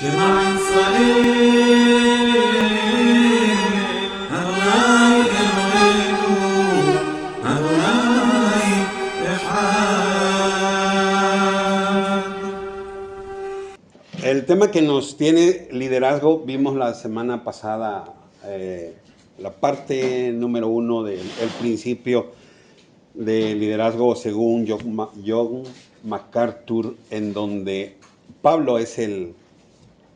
شمع صليل أدوناي إلهينو أدوناي إحاد. El tema que nos tiene liderazgo, vimos la semana pasada la parte número 1 del principio de liderazgo según John MacArthur, en donde Pablo es el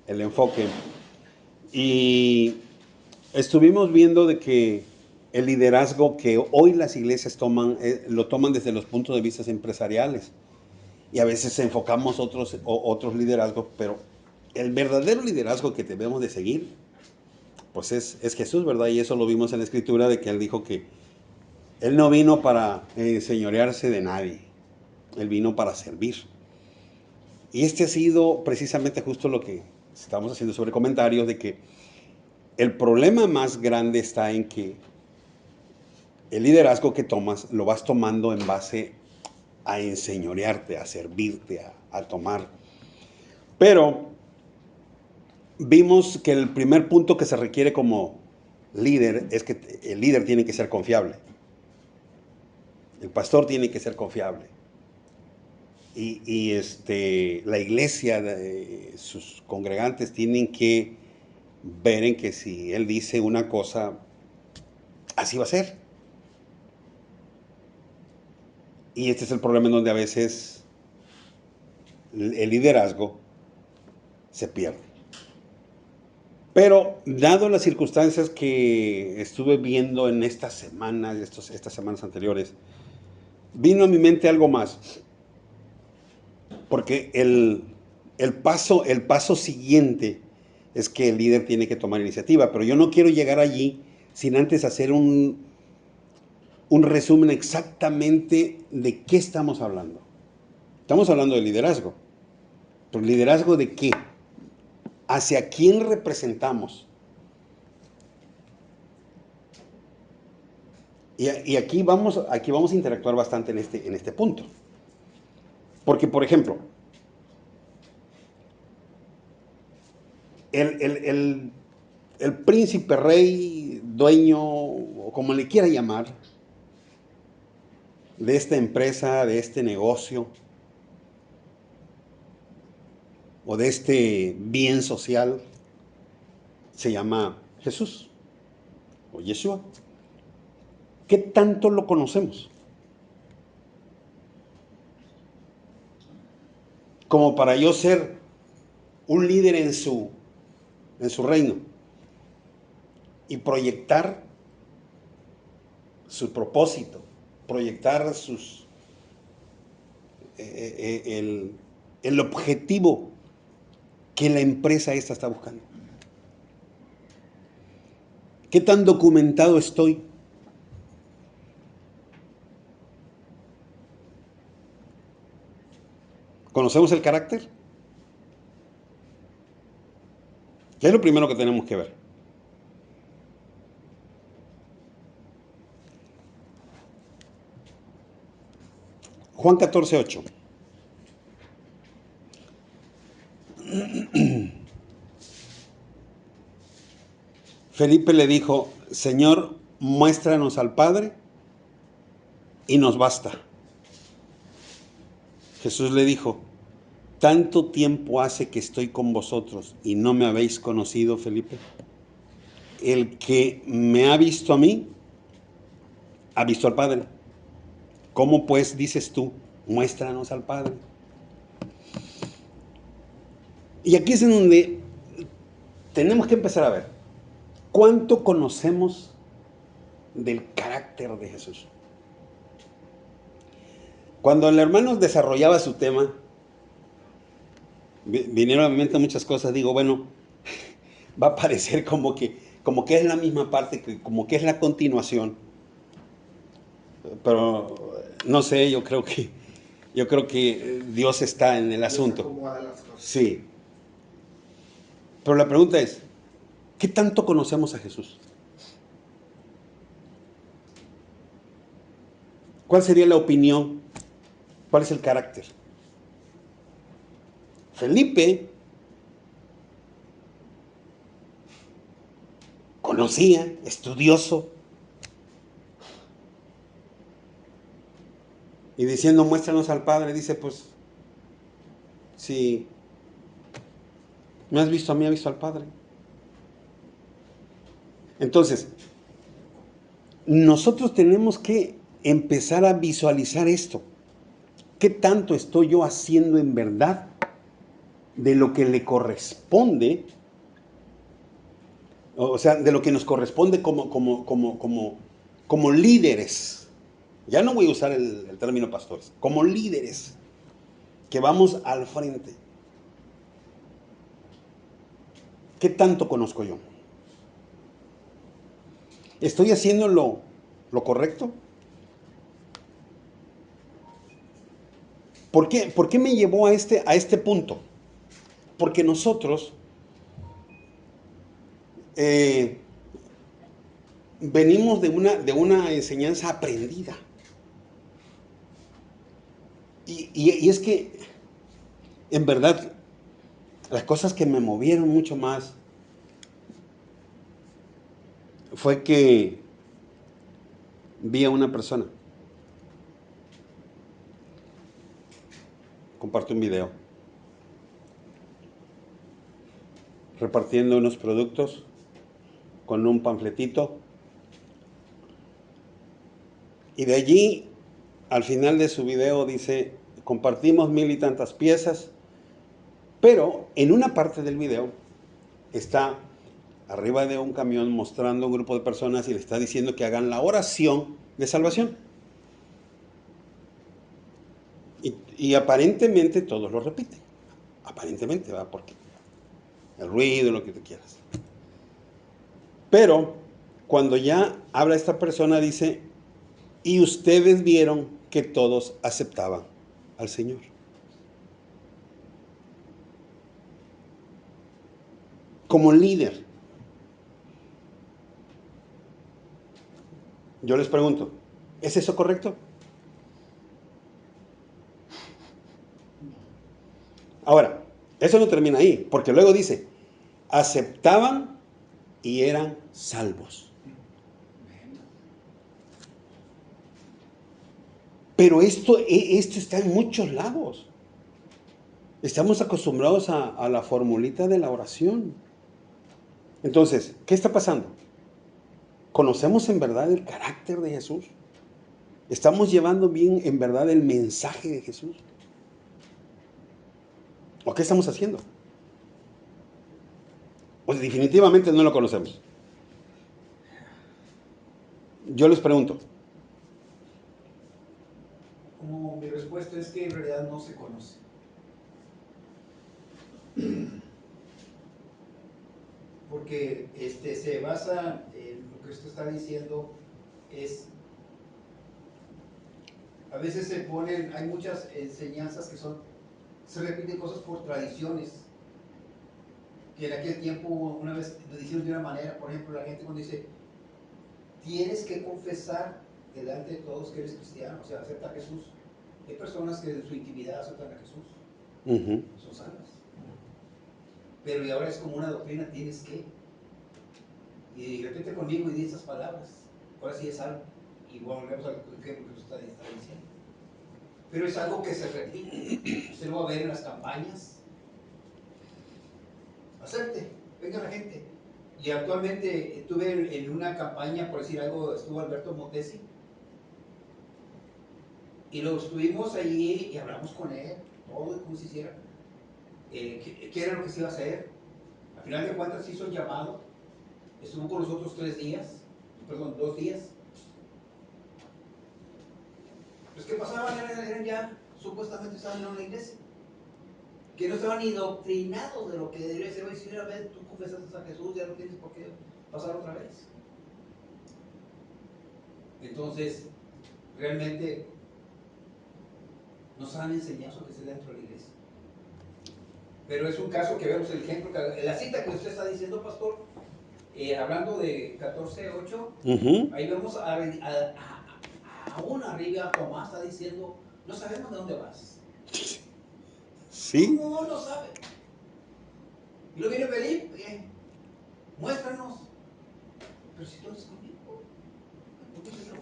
enfoque. Y estuvimos viendo de que el liderazgo que hoy las iglesias toman, lo toman desde los puntos de vista empresariales. Y a veces enfocamos otros liderazgos, pero el verdadero liderazgo que debemos de seguir, pues es Jesús, ¿verdad? Y eso lo vimos en la Escritura, de que Él dijo que Él no vino para enseñorearse de nadie, Él vino para servir. Y este ha sido precisamente justo lo que estamos haciendo sobre comentarios, de que el problema más grande está en que el liderazgo que tomas, lo vas tomando en base a enseñorearte, a servirte, a tomar. Pero vimos que el primer punto que se requiere como líder es que el líder tiene que ser confiable. El pastor tiene que ser confiable. Y la iglesia, sus congregantes tienen que ver en que si él dice una cosa, así va a ser. Y este es el problema en donde a veces el liderazgo se pierde. Pero, dado las circunstancias que estuve viendo en estas semanas, estas semanas anteriores, vino a mi mente algo más. Porque el paso siguiente es que el líder tiene que tomar iniciativa. Pero yo no quiero llegar allí sin antes hacer un resumen exactamente de qué estamos hablando. Estamos hablando de liderazgo. ¿Pero liderazgo de qué? ¿Hacia quién representamos? Y aquí vamos a interactuar bastante en este punto. Porque, por ejemplo, el príncipe, rey, dueño, o como le quiera llamar, de esta empresa, de este negocio, o de este bien social, se llama Jesús, o Yeshua. ¿Qué tanto lo conocemos? Como para yo ser un líder en su reino y proyectar su propósito, proyectar el objetivo que la empresa esta está buscando. ¿Qué tan documentado estoy? ¿Conocemos el carácter? ¿Qué es lo primero que tenemos que ver? Juan 14:8. Felipe le dijo: Señor, muéstranos al Padre y nos basta. Jesús le dijo: ¿tanto tiempo hace que estoy con vosotros y no me habéis conocido, Felipe? El que me ha visto a mí, ha visto al Padre. ¿Cómo pues dices tú, muéstranos al Padre? Y aquí es en donde tenemos que empezar a ver cuánto conocemos del carácter de Jesús. Cuando el hermano desarrollaba su tema, vinieron a mi mente muchas cosas. Digo, bueno, va a parecer como que es la misma parte, como que es la continuación. Pero no sé, yo creo que Dios está en el asunto. Sí. Pero la pregunta es, ¿qué tanto conocemos a Jesús? ¿Cuál sería la opinión? ¿Cuál es el carácter? Felipe conocía, estudioso. Y diciendo, muéstranos al Padre, dice, pues, si me has visto a mí, has visto al Padre. Entonces, nosotros tenemos que empezar a visualizar esto. ¿Qué tanto estoy yo haciendo en verdad de lo que le corresponde? O sea, de lo que nos corresponde como líderes. Ya no voy a usar el término pastores. Como líderes que vamos al frente. ¿Qué tanto conozco yo? ¿Estoy haciendo lo correcto? ¿Por qué me llevó a este punto? Porque nosotros venimos de una enseñanza aprendida. Y es que, en verdad, las cosas que me movieron mucho más fue que vi a una persona, compartió un video, repartiendo unos productos con un panfletito. Y de allí, al final de su video, dice, compartimos 1000 y tantas piezas, pero en una parte del video está arriba de un camión mostrando a un grupo de personas y le está diciendo que hagan la oración de salvación. Y aparentemente todos lo repiten. Aparentemente, ¿va? Porque el ruido, lo que tú quieras. Pero cuando ya habla esta persona, dice, y ustedes vieron que todos aceptaban al Señor. Como líder, yo les pregunto, ¿es eso correcto? Ahora, eso no termina ahí, porque luego dice, aceptaban y eran salvos. Pero esto está en muchos lados. Estamos acostumbrados a la formulita de la oración. Entonces, ¿qué está pasando? ¿Conocemos en verdad el carácter de Jesús? ¿Estamos llevando bien en verdad el mensaje de Jesús? ¿O qué estamos haciendo? Pues definitivamente no lo conocemos. Yo les pregunto. Como mi respuesta es que en realidad no se conoce. Porque se basa en lo que usted está diciendo, a veces se ponen, hay muchas enseñanzas que se repiten cosas por tradiciones, que en aquel tiempo una vez lo dijeron de una manera. Por ejemplo, la gente cuando dice, tienes que confesar delante de todos que eres cristiano, o sea, acepta a Jesús. Hay personas que en su intimidad aceptan a Jesús, son salvas. Pero y ahora es como una doctrina, tienes que. Y repite conmigo y di esas palabras. Ahora sí es algo. Y volvemos al ejemplo que usted está diciendo. Pero es algo que se repite. Usted lo va a ver en las campañas. Acepte, venga la gente. Y actualmente estuve en una campaña, por decir algo, estuvo Alberto Motesi. Y lo estuvimos allí y hablamos con él, todo como se hiciera. ¿Qué era lo que se iba a hacer? Al final de cuentas hizo el llamado. Estuvo con nosotros 2 días. Los que pasaban eran ya, supuestamente estaban en una iglesia, que no estaban ni doctrinados de lo que debería ser. Hoy, si una vez tú confesaste a Jesús, ya no tienes por qué pasar otra vez. Entonces, realmente nos han enseñado a que se dentro de la iglesia. Pero es un caso que vemos el ejemplo, la cita que usted está diciendo, pastor, hablando de 14:8, ahí vemos aún arriba Tomás está diciendo, no sabemos de dónde vas. ¿Sí? ¿Cómo no sabe? Y luego viene Felipe, muéstranos. Pero si tú eres conmigo, ¿por qué te lo-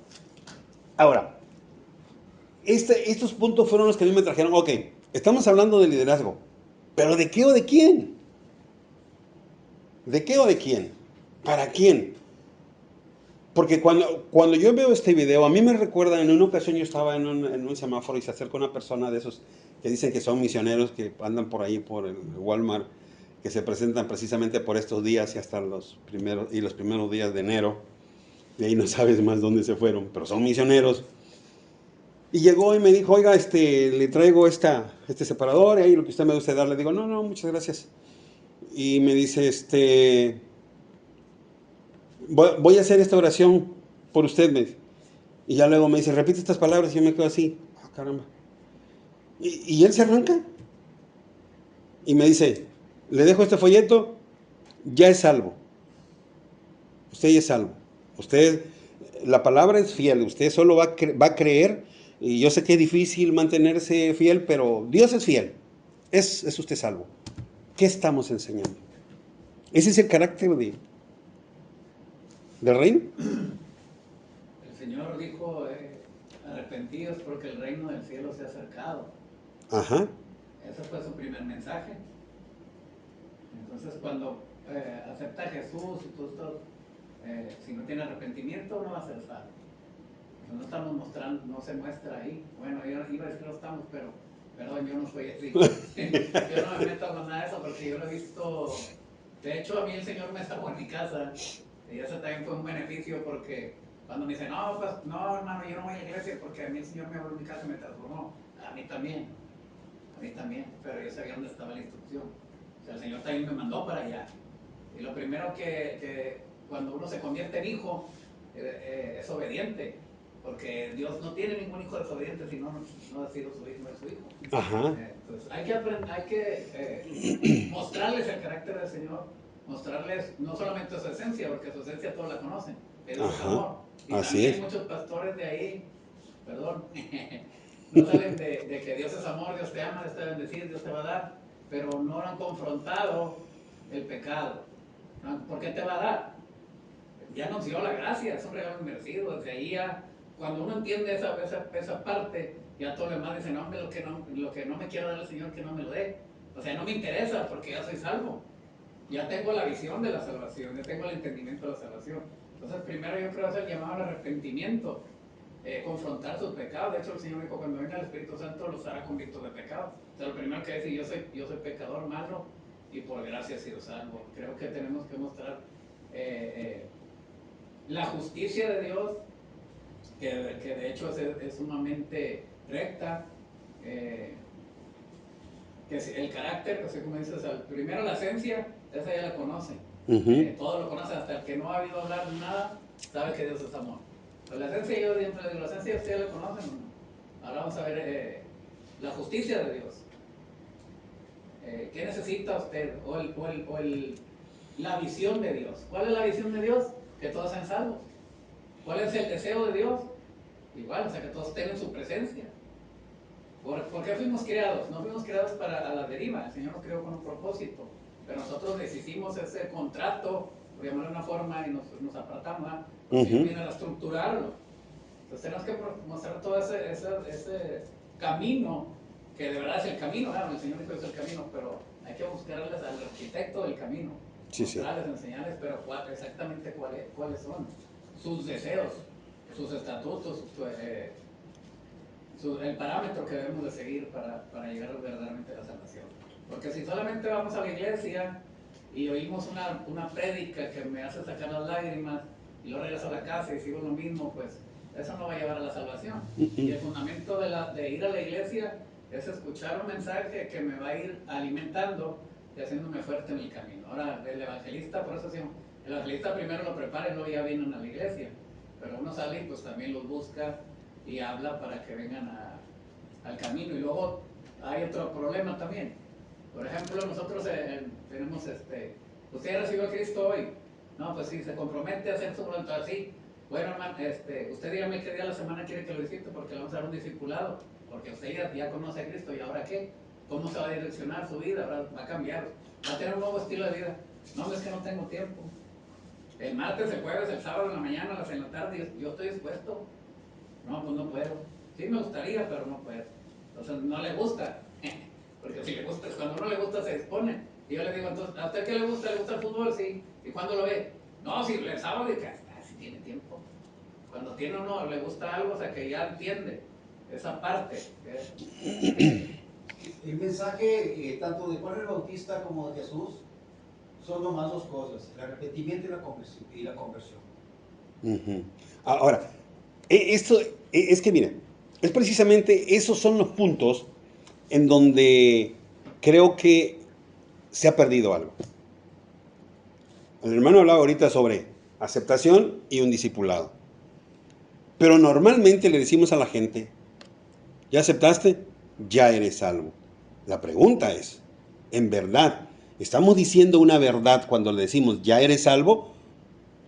Ahora, estos puntos fueron los que a mí me trajeron. Ok, estamos hablando de liderazgo, pero ¿de qué o de quién? ¿De qué o de quién? ¿Para quién? Porque cuando yo veo este video, a mí me recuerda, en una ocasión yo estaba en un semáforo y se acerca una persona de esos que dicen que son misioneros, que andan por ahí, por el Walmart, que se presentan precisamente por estos días y hasta los primeros días de enero. Y ahí no sabes más dónde se fueron, pero son misioneros. Y llegó y me dijo, oiga, le traigo este separador, y ahí lo que usted me gusta dar. Le digo, no, no, muchas gracias. Y me dice, voy a hacer esta oración por usted, me dice. Y ya luego me dice, repite estas palabras, y yo me quedo así, ah, caramba. Y él se arranca y me dice, le dejo este folleto, ya es salvo. Usted ya es salvo. Usted, la palabra es fiel, usted solo va a creer, y yo sé que es difícil mantenerse fiel, pero Dios es fiel. Es usted salvo. ¿Qué estamos enseñando? Ese es el carácter del reino. El Señor dijo, arrepentidos porque el reino del cielo se ha acercado. Ajá. Ese fue su primer mensaje. Entonces cuando acepta a Jesús y tú estás, si no tiene arrepentimiento no va a ser salvo. No estamos mostrando, no se muestra ahí. Bueno, yo iba a decir que no estamos, pero perdón, yo no soy así. Yo no me meto con nada de eso porque yo lo he visto. De hecho, a mí el Señor me salvó en mi casa y eso también fue un beneficio porque cuando me dicen, no, pues no, hermano, yo no voy a la iglesia porque a mí el Señor me abrió mi casa y me transformó. A mí también, pero yo sabía dónde estaba la instrucción. O sea, el Señor también me mandó para allá. Y lo primero que cuando uno se convierte en hijo, es obediente. Porque Dios no tiene ningún hijo desobediente, si no ha sido su hijo, no es su hijo. Ajá. Entonces hay que aprender, hay que mostrarles el carácter del Señor, mostrarles no solamente su esencia, porque su esencia todos la conocen, pero es Ajá. amor. Y Así también es. hay muchos pastores de ahí, perdón, no salen de que Dios es amor, Dios te ama, Dios te va a bendecir, Dios te va a dar, pero no han confrontado el pecado. ¿Por qué te va a dar? Ya nos dio la gracia, es un regalo inmerecido. Desde ahí ya, cuando uno entiende esa parte, ya todo lo demás dice, no, hombre, lo que no me quiera dar el Señor, que no me lo dé. O sea, no me interesa porque ya soy salvo. Ya tengo la visión de la salvación, ya tengo el entendimiento de la salvación. Entonces, primero yo creo que es el llamado al arrepentimiento, confrontar sus pecados. De hecho, el Señor dijo, cuando venga el Espíritu Santo los hará convictos de pecado. O sea, lo primero que dice, yo soy pecador malo y por gracia he sido salvo. Creo que tenemos que mostrar la justicia de Dios, que de hecho es sumamente recta, que el carácter, pues, como dices, primero la esencia, esa ya la conoce. Todo lo conoce, hasta el que no ha oído hablar nada, sabe que Dios es amor. Pues la esencia, yo siempre digo, la esencia ustedes la conocen, ¿no? Ahora vamos a ver la justicia de Dios. ¿Qué necesita usted? La visión de Dios. ¿Cuál es la visión de Dios? Que todos sean salvos. ¿Cuál es el deseo de Dios? Igual, o sea, que todos tengan su presencia. ¿Por qué fuimos creados? No fuimos creados para a la deriva, el Señor nos creó con un propósito, pero nosotros deshicimos ese contrato, por llamarlo de una forma, y nos apartamos, ¿verdad? El Señor viene a estructurarlo. Entonces tenemos que mostrar todo ese camino, que de verdad es el camino, ¿verdad? El Señor dijo que es el camino, pero hay que buscarles al arquitecto del camino, Sí, sí. mostrarles, enseñarles, pero exactamente cuáles son sus deseos, sus estatutos, el parámetro que debemos de seguir para llegar verdaderamente a la salvación. Porque si solamente vamos a la iglesia y oímos una prédica que me hace sacar las lágrimas y luego regreso a la casa y sigo lo mismo, pues eso no va a llevar a la salvación. Y el fundamento de ir a la iglesia es escuchar un mensaje que me va a ir alimentando y haciéndome fuerte en el camino. Ahora, el evangelista, por eso decimos, el evangelista primero lo prepara y luego ya vienen a la iglesia. Pero uno sale y pues también los busca y habla para que vengan al camino. Y luego hay otro problema también. Por ejemplo, nosotros tenemos usted recibió a Cristo hoy. No, pues si se compromete a hacer su voluntad así. Bueno, hermano, usted dígame qué día de la semana quiere que lo visite porque le vamos a dar un discipulado. Porque usted ya conoce a Cristo, ¿y ahora qué? ¿Cómo se va a direccionar su vida? Va a cambiar, va a tener un nuevo estilo de vida. No, es que no tengo tiempo. El martes, el jueves, el sábado, en la mañana, en la tarde, yo estoy dispuesto. No, pues no puedo. Sí me gustaría, pero no puedo. Entonces no le gusta. Porque si le gusta, cuando no le gusta se dispone. Y yo le digo, entonces, ¿a usted qué le gusta? ¿Le gusta el fútbol? Sí. ¿Y cuándo lo ve? No, si el sábado y que si tiene tiempo. Cuando tiene o no le gusta algo, o sea que ya entiende esa parte. El mensaje tanto de Juan el Bautista como de Jesús son nomás dos cosas, el arrepentimiento y la conversión. Ujú. Ahora, esto es que, mira, es precisamente esos son los puntos en donde creo que se ha perdido algo. El hermano hablaba ahorita sobre aceptación y un discipulado. Pero normalmente le decimos a la gente, ¿ya aceptaste? Ya eres salvo. La pregunta es, ¿en verdad estamos diciendo una verdad cuando le decimos ya eres salvo?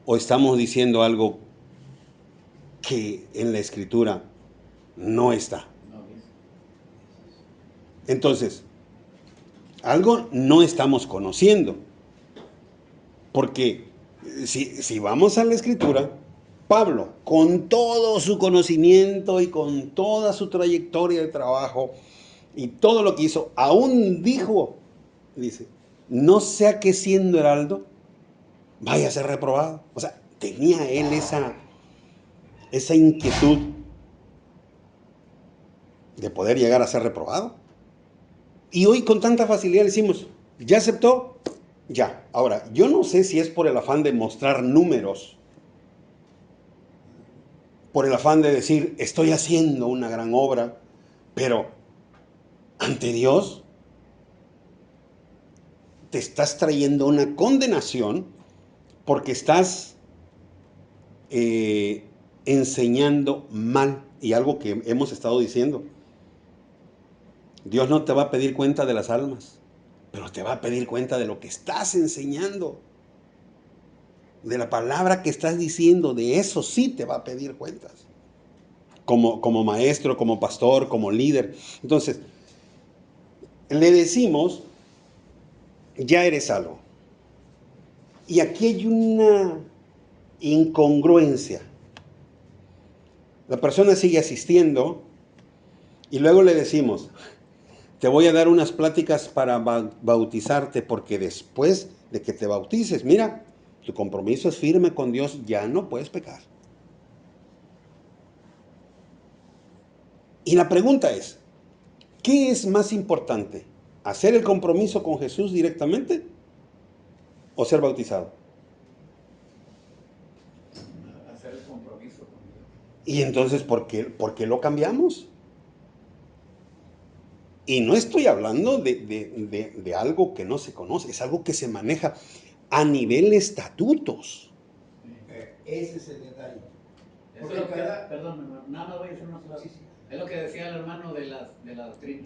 ¿O estamos diciendo algo que en la escritura no está? Entonces, algo no estamos conociendo. Porque si vamos a la escritura, Pablo, con todo su conocimiento y con toda su trayectoria de trabajo y todo lo que hizo, aún dijo, dice, no sea que siendo heraldo vaya a ser reprobado. O sea, tenía él esa inquietud de poder llegar a ser reprobado. Y hoy con tanta facilidad le decimos, ¿ya aceptó? Ya. Ahora, yo no sé si es por el afán de mostrar números, por el afán de decir, estoy haciendo una gran obra, pero ante Dios te estás trayendo una condenación porque estás enseñando mal. Y algo que hemos estado diciendo, Dios no te va a pedir cuenta de las almas, pero te va a pedir cuenta de lo que estás enseñando, de la palabra que estás diciendo, de eso sí te va a pedir cuentas. Como maestro, como pastor, como líder. Entonces, le decimos, ya eres salvo. Y aquí hay una incongruencia. La persona sigue asistiendo y luego le decimos, te voy a dar unas pláticas para bautizarte porque después de que te bautices, mira, tu compromiso es firme con Dios, ya no puedes pecar. Y la pregunta es, ¿qué es más importante? ¿Hacer el compromiso con Jesús directamente o ser bautizado? Hacer el compromiso con Dios. Y entonces, ¿por qué lo cambiamos? Y no estoy hablando de algo que no se conoce, es algo que se maneja a nivel estatutos. Ese es el detalle. Eso es lo que, perdón, hermano, nada más voy a decir una cosa. Sí, sí. Es lo que decía el hermano de la doctrina.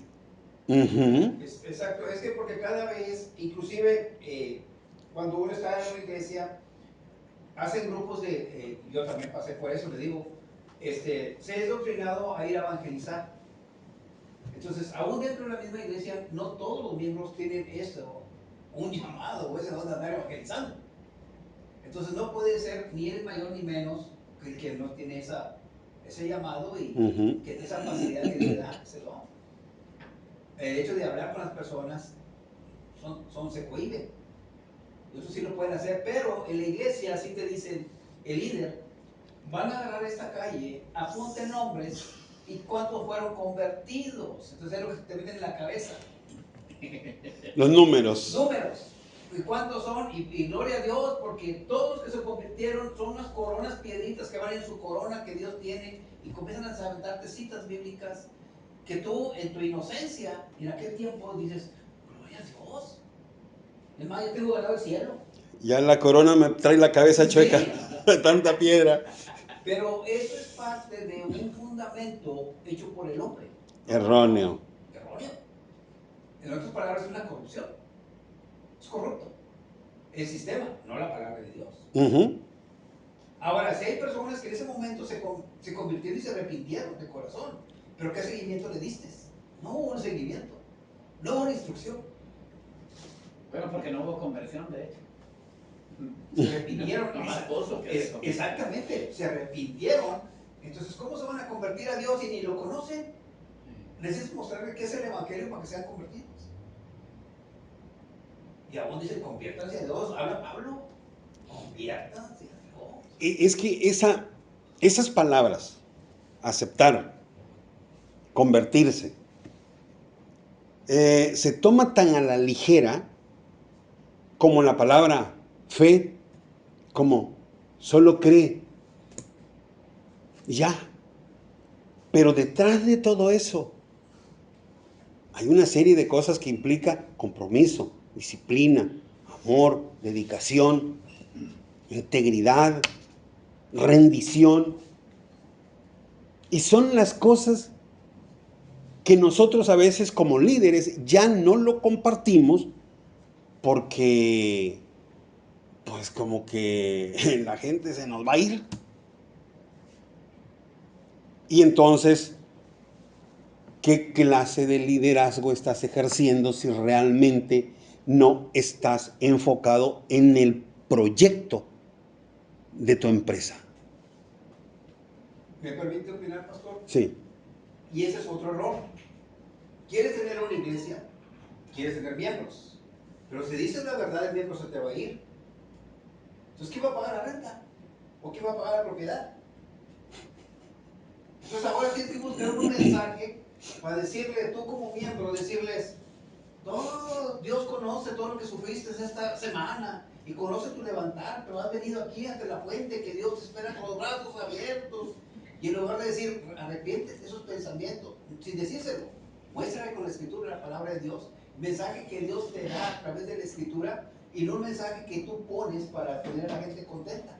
Uh-huh. Exacto, es que porque cada vez, inclusive cuando uno está en una iglesia, hacen grupos de, yo también pasé por eso, le digo, se es doctrinado a ir a evangelizar. Entonces, aún dentro de la misma iglesia, no todos los miembros tienen eso, un llamado o ese don de andar evangelizando. Entonces, no puede ser ni el mayor ni menos que el que no tiene ese llamado y Uh-huh. que tiene esa facilidad que le da ese don. El hecho de hablar con las personas se cohiben. Eso sí lo pueden hacer, pero en la iglesia sí te dicen, el líder, van a agarrar esta calle, apunten nombres y cuántos fueron convertidos. Entonces es lo que te meten en la cabeza. Los números. Números. ¿Y cuántos son? Y gloria a Dios, porque todos los que se convirtieron son unas coronas piedritas que van en su corona que Dios tiene y comienzan a aventarte citas bíblicas que tú en tu inocencia en aquel tiempo dices, gloria a Dios. Es más, yo tengo ganado el cielo. Ya la corona me trae la cabeza chueca, Sí. tanta piedra. Pero eso es parte de un fundamento hecho por el hombre. Erróneo. Erróneo. En otras palabras, es una corrupción. Es corrupto. El sistema, no la palabra de Dios. Uh-huh. Ahora, si hay personas que en ese momento se convirtieron y se arrepintieron de corazón, pero ¿qué seguimiento le diste? No hubo un seguimiento, no hubo una instrucción. Bueno, porque no hubo conversión, de hecho. Se arrepintieron. Lo más pozo que dijo. Exactamente, se arrepintieron. Entonces, ¿cómo se van a convertir a Dios si ni lo conocen? Necesitas mostrarle qué es el Evangelio para que sean convertidos. Y aún dice, conviértanse a Dios. Habla Pablo, conviértanse a Dios. Es que esas palabras, aceptar, convertirse, se toma tan a la ligera como la palabra fe, como solo cree. Ya. Pero detrás de todo eso hay una serie de cosas que implica compromiso, disciplina, amor, dedicación, integridad, rendición. Y son las cosas que nosotros a veces como líderes ya no lo compartimos porque pues como que la gente se nos va a ir. Y entonces, ¿qué clase de liderazgo estás ejerciendo si realmente no estás enfocado en el proyecto de tu empresa? ¿Me permite opinar, pastor? Sí. Y ese es otro error. ¿Quieres tener una iglesia? ¿Quieres tener miembros? Pero si dices la verdad, el miembro se te va a ir. Entonces, ¿quién va a pagar la renta? ¿O quién va a pagar la propiedad? Entonces ahora tienes que buscar un mensaje para decirle, tú como miembro, decirles, todo, Dios conoce todo lo que sufriste esta semana y conoce tu levantar, pero has venido aquí ante la fuente que Dios te espera con los brazos abiertos. Y en lugar de decir, arrepiéntete de esos pensamientos, sin decírselo, muéstrale con la escritura la palabra de Dios, mensaje que Dios te da a través de la escritura y no un mensaje que tú pones para tener a la gente contenta.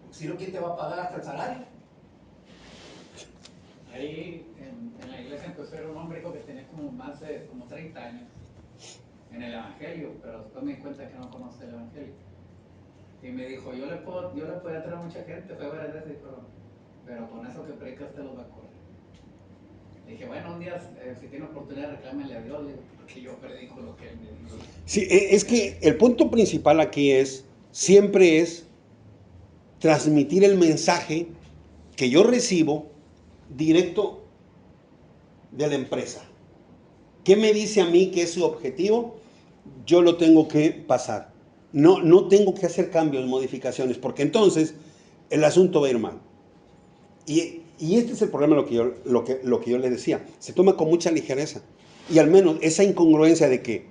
Porque si no, ¿quién te va a pagar hasta el salario? Ahí en la iglesia empezó a ser un hombre que tenía como más de como 30 años en el Evangelio, pero después me di cuenta que no conoce el Evangelio. Y me dijo, yo le podría traer a mucha gente, fue varias veces, pero con eso que predica usted los va a correr. Dije, bueno, un día si tiene oportunidad reclámele a Dios, porque yo predico lo que él me dijo. Sí, es que el punto principal aquí siempre es transmitir el mensaje que yo recibo directo de la empresa. ¿Qué me dice a mí que es su objetivo? Yo lo tengo que pasar. No tengo que hacer cambios, modificaciones, porque entonces el asunto va a ir mal. Y este es el problema, lo que yo le decía. Se toma con mucha ligereza. Y al menos esa incongruencia de que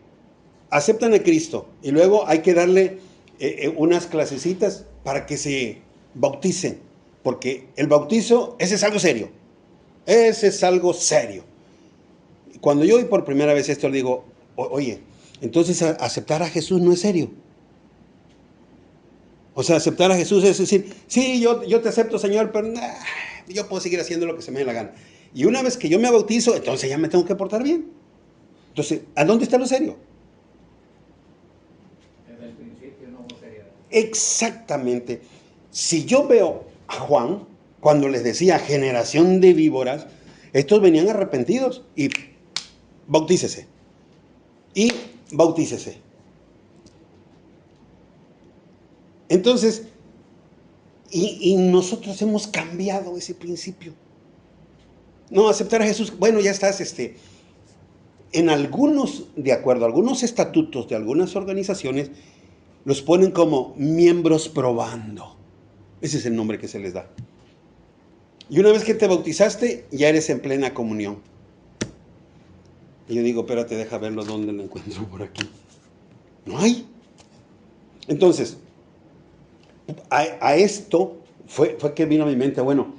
aceptan a Cristo y luego hay que darle unas clasecitas para que se bauticen. Porque el bautizo, ese es algo serio. Ese es algo serio. Cuando yo oí por primera vez esto, le digo, oye, entonces aceptar a Jesús no es serio. O sea, aceptar a Jesús es decir, sí, yo te acepto, Señor, pero yo puedo seguir haciendo lo que se me dé la gana. Y una vez que yo me bautizo, entonces ya me tengo que portar bien. Entonces, ¿a dónde está lo serio? Desde el principio no hubo seriedad. Exactamente. Si yo veo a Juan, cuando les decía generación de víboras, estos venían arrepentidos y bautícese. Y bautícese. Entonces, y nosotros hemos cambiado ese principio. No, aceptar a Jesús, bueno, ya estás, en algunos, de acuerdo a algunos estatutos de algunas organizaciones, los ponen como miembros probando. Ese es el nombre que se les da. Y una vez que te bautizaste, ya eres en plena comunión. Y yo digo, espérate, deja verlo dónde lo encuentro por aquí. No hay. Entonces, a esto fue que vino a mi mente, bueno,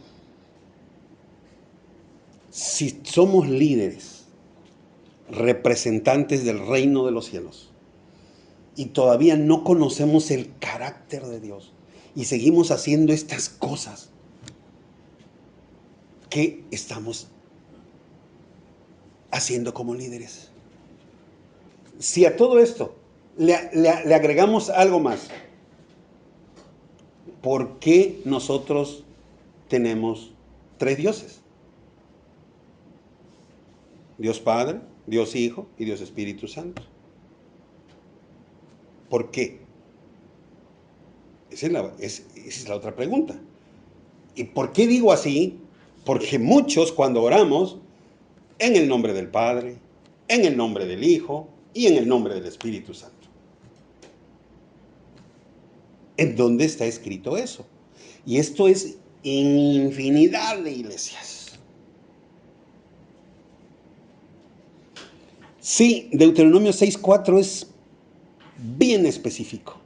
si somos líderes, representantes del reino de los cielos, y todavía no conocemos el carácter de Dios, y seguimos haciendo estas cosas, ¿qué estamos haciendo como líderes? Si a todo esto le agregamos algo más, ¿por qué nosotros tenemos 3 dioses? Dios Padre, Dios Hijo y Dios Espíritu Santo. ¿Por qué? Esa es la otra pregunta. ¿Y por qué digo así? Porque muchos cuando oramos, en el nombre del Padre, en el nombre del Hijo y en el nombre del Espíritu Santo. ¿En dónde está escrito eso? Y esto es en infinidad de iglesias. Sí, Deuteronomio 6:4 es bien específico,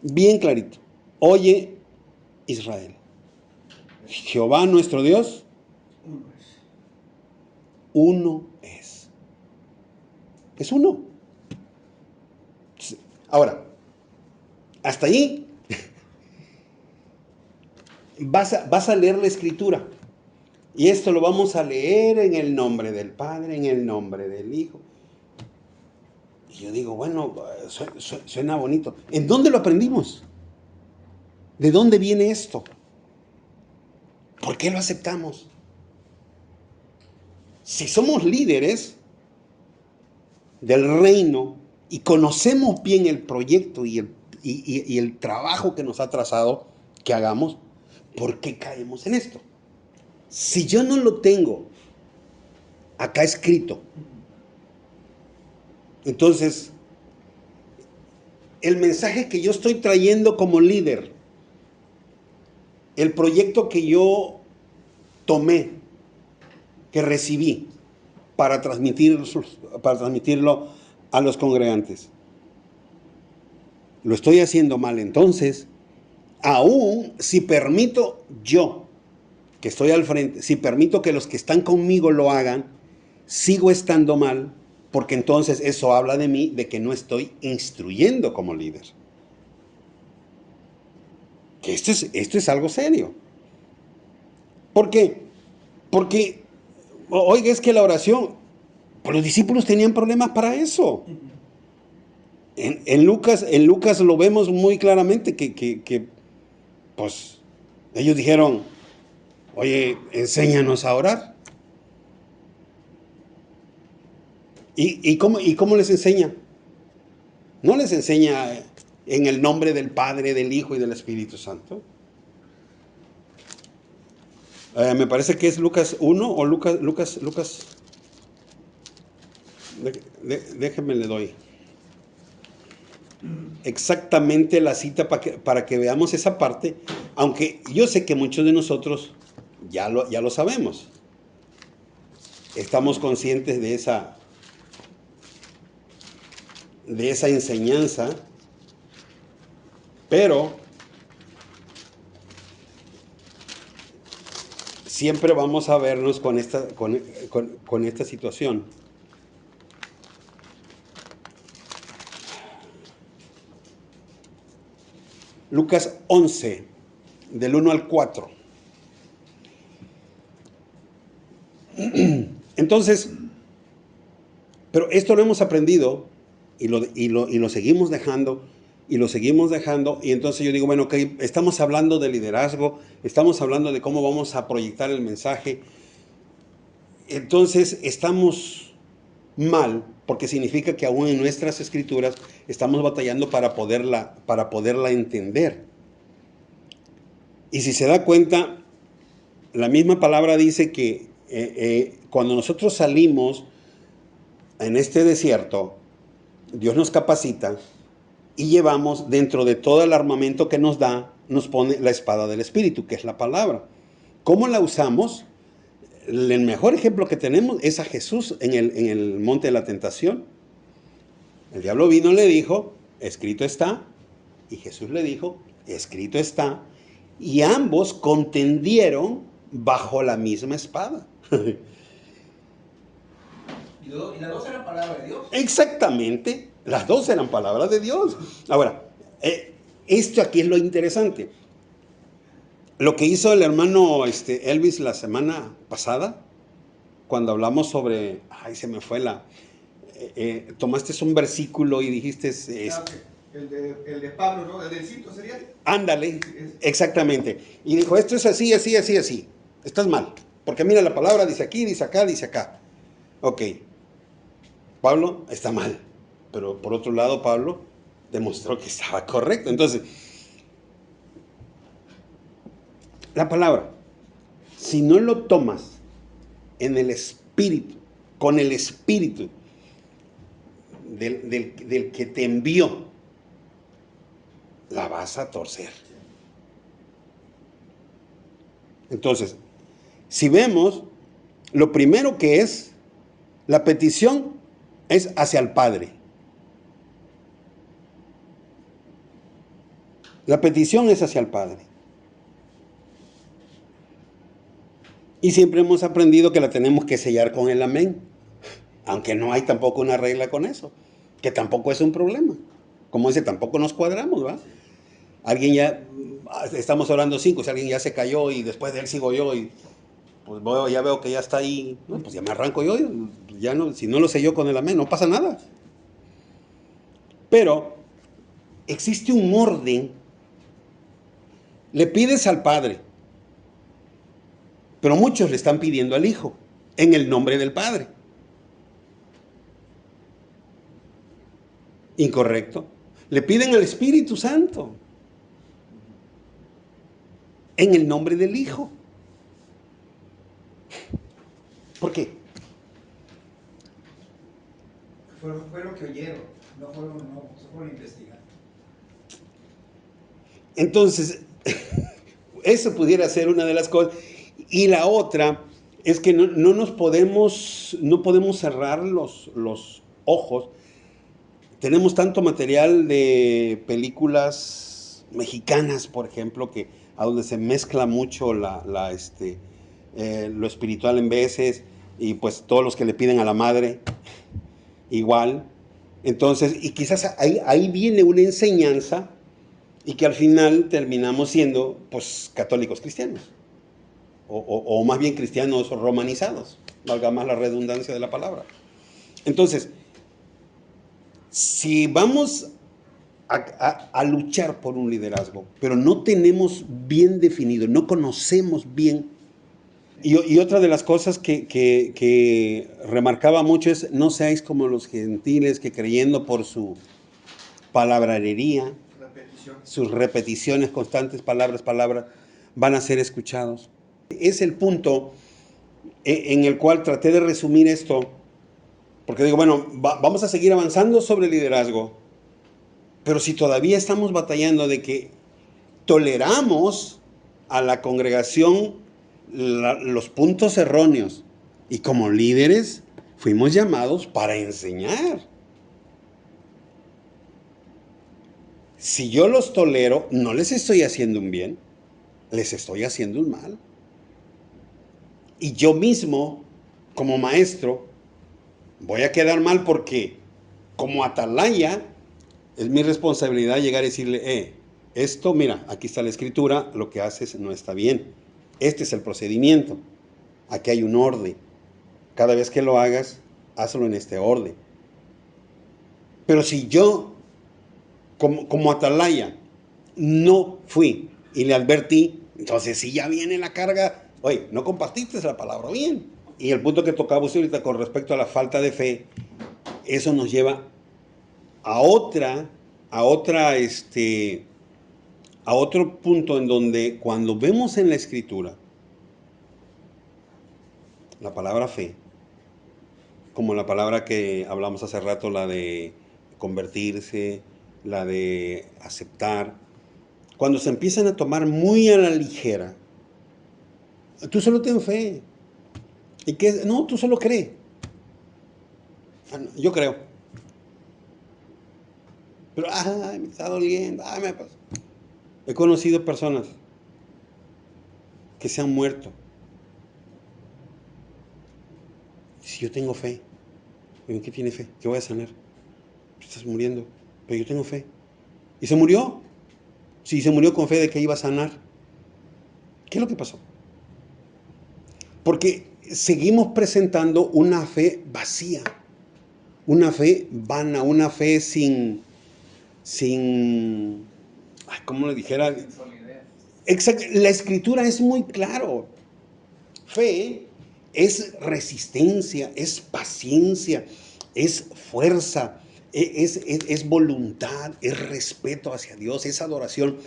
bien clarito. Oye, Israel, Jehová nuestro Dios, Uno es. uno es. Es uno. Ahora, hasta ahí vas a leer la escritura. Y esto lo vamos a leer en el nombre del Padre, en el nombre del Hijo. Y yo digo, bueno, suena bonito. ¿En dónde lo aprendimos? ¿De dónde viene esto? ¿Por qué lo aceptamos? Si somos líderes del reino y conocemos bien el proyecto y el trabajo que nos ha trazado que hagamos, ¿por qué caemos en esto? Si yo no lo tengo acá escrito, entonces el mensaje que yo estoy trayendo como líder, el proyecto que yo tomé, que recibí para transmitirlo a los congregantes, lo estoy haciendo mal. Entonces, aún si permito yo, que estoy al frente, si permito que los que están conmigo lo hagan, sigo estando mal, porque entonces eso habla de mí, de que no estoy instruyendo como líder. Que esto es algo serio. ¿Por qué? Porque, oiga, es que la oración, pues los discípulos tenían problemas para eso. En Lucas lo vemos muy claramente que pues ellos dijeron, oye, enséñanos a orar. ¿Y cómo les enseña? No les enseña en el nombre del Padre, del Hijo y del Espíritu Santo. Me parece que es Lucas 1 o Lucas. Déjenme le doy exactamente la cita para que veamos esa parte, aunque yo sé que muchos de nosotros ya lo sabemos. Estamos conscientes de esa enseñanza, pero siempre vamos a vernos con esta situación. Lucas 11, del 1 al 4. Entonces, pero esto lo hemos aprendido y lo seguimos dejando, y entonces yo digo, bueno, ok, estamos hablando de liderazgo, estamos hablando de cómo vamos a proyectar el mensaje, entonces estamos mal, porque significa que aún en nuestras escrituras estamos batallando para poderla entender. Y si se da cuenta, la misma palabra dice que cuando nosotros salimos en este desierto, Dios nos capacita y llevamos dentro de todo el armamento que nos da, nos pone la espada del Espíritu, que es la palabra. ¿Cómo la usamos? El mejor ejemplo que tenemos es a Jesús en el monte de la tentación. El diablo vino y le dijo, escrito está, y Jesús le dijo, escrito está, y ambos contendieron bajo la misma espada. Y las dos eran palabras de Dios. Exactamente, las dos eran palabras de Dios. Ahora, esto aquí es lo interesante. Lo que hizo el hermano Elvis la semana pasada, cuando hablamos sobre, se me fue tomaste un versículo y dijiste, El de Pablo, ¿no? El del cinto sería. ándale, exactamente. Y dijo, esto es así, así, así, así. Estás mal, porque mira la palabra dice aquí, dice acá, dice acá. Ok, Pablo está mal, pero por otro lado Pablo demostró que estaba correcto. Entonces, la palabra, si no lo tomas en el espíritu, con el espíritu del que te envió, la vas a torcer. Entonces, si vemos, lo primero que es, la petición es hacia el Padre. La petición es hacia el Padre. Y siempre hemos aprendido que la tenemos que sellar con el amén. Aunque no hay tampoco una regla con eso. Que tampoco es un problema. Como dice, tampoco nos cuadramos, ¿va? Alguien ya, estamos orando 5, si alguien ya se cayó y después de él sigo yo y pues ya veo que ya está ahí, no, pues ya me arranco yo, ya no, si no lo selló con el amén, no pasa nada. Pero existe un orden. Le pides al Padre, pero muchos le están pidiendo al Hijo, en el nombre del Padre. Incorrecto. Le piden al Espíritu Santo, en el nombre del Hijo. ¿Por qué? Fue lo que oyeron, no fueron a investigar. Entonces, eso pudiera ser una de las cosas. Y la otra es que no podemos cerrar los ojos. Tenemos tanto material de películas mexicanas, por ejemplo, que a donde se mezcla mucho lo espiritual en veces, y pues todos los que le piden a la madre, igual. Entonces, y quizás ahí viene una enseñanza, y que al final terminamos siendo, pues, católicos cristianos, o más bien cristianos romanizados, valga más la redundancia de la palabra. Entonces, si vamos a luchar por un liderazgo, pero no tenemos bien definido, no conocemos bien, y otra de las cosas que remarcaba mucho es, no seáis como los gentiles que creyendo por su palabrería, sus repeticiones constantes, palabras, van a ser escuchados. Es el punto en el cual traté de resumir esto, porque digo, bueno, vamos a seguir avanzando sobre el liderazgo, pero si todavía estamos batallando de que toleramos a la congregación los puntos erróneos, y como líderes fuimos llamados para enseñar. Si yo los tolero, no les estoy haciendo un bien, les estoy haciendo un mal. Y yo mismo, como maestro, voy a quedar mal porque, como atalaya, es mi responsabilidad llegar y decirle, esto, mira, aquí está la escritura, lo que haces no está bien. Este es el procedimiento. Aquí hay un orden. Cada vez que lo hagas, hazlo en este orden. Pero si yo, como atalaya, no fui y le advertí, entonces sí ya viene la carga. Oye, no compartiste la palabra bien. Y el punto que tocaba usted ahorita con respecto a la falta de fe, eso nos lleva a otro punto en donde cuando vemos en la Escritura la palabra fe, como la palabra que hablamos hace rato, la de convertirse, la de aceptar, cuando se empiezan a tomar muy a la ligera, tú solo ten fe. ¿Y qué? No, tú solo cree. Yo creo. Pero, me está doliendo, me pasa. He conocido personas que se han muerto. Si yo tengo fe, ¿en qué tiene fe? ¿Qué voy a sanar? Estás muriendo, pero yo tengo fe. ¿Y se murió? Sí, se murió con fe de que iba a sanar. ¿Qué es lo que pasó? Porque seguimos presentando una fe vacía, una fe vana, una fe sin ¿cómo le dijera? Sin solidez. Exacto, la Escritura es muy claro. Fe es resistencia, es paciencia, es fuerza, es voluntad, es respeto hacia Dios, es adoración.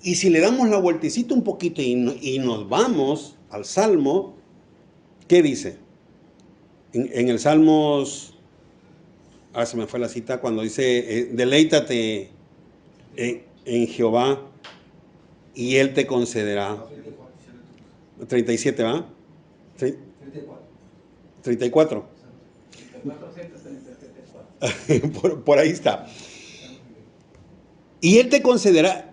Y si le damos la vueltecita un poquito y nos vamos al Salmo, ¿qué dice? En el Salmos, se me fue la cita, cuando dice, deleítate en Jehová y Él te concederá. 37, ¿va? 34. 437, Por ahí está. Y Él te concederá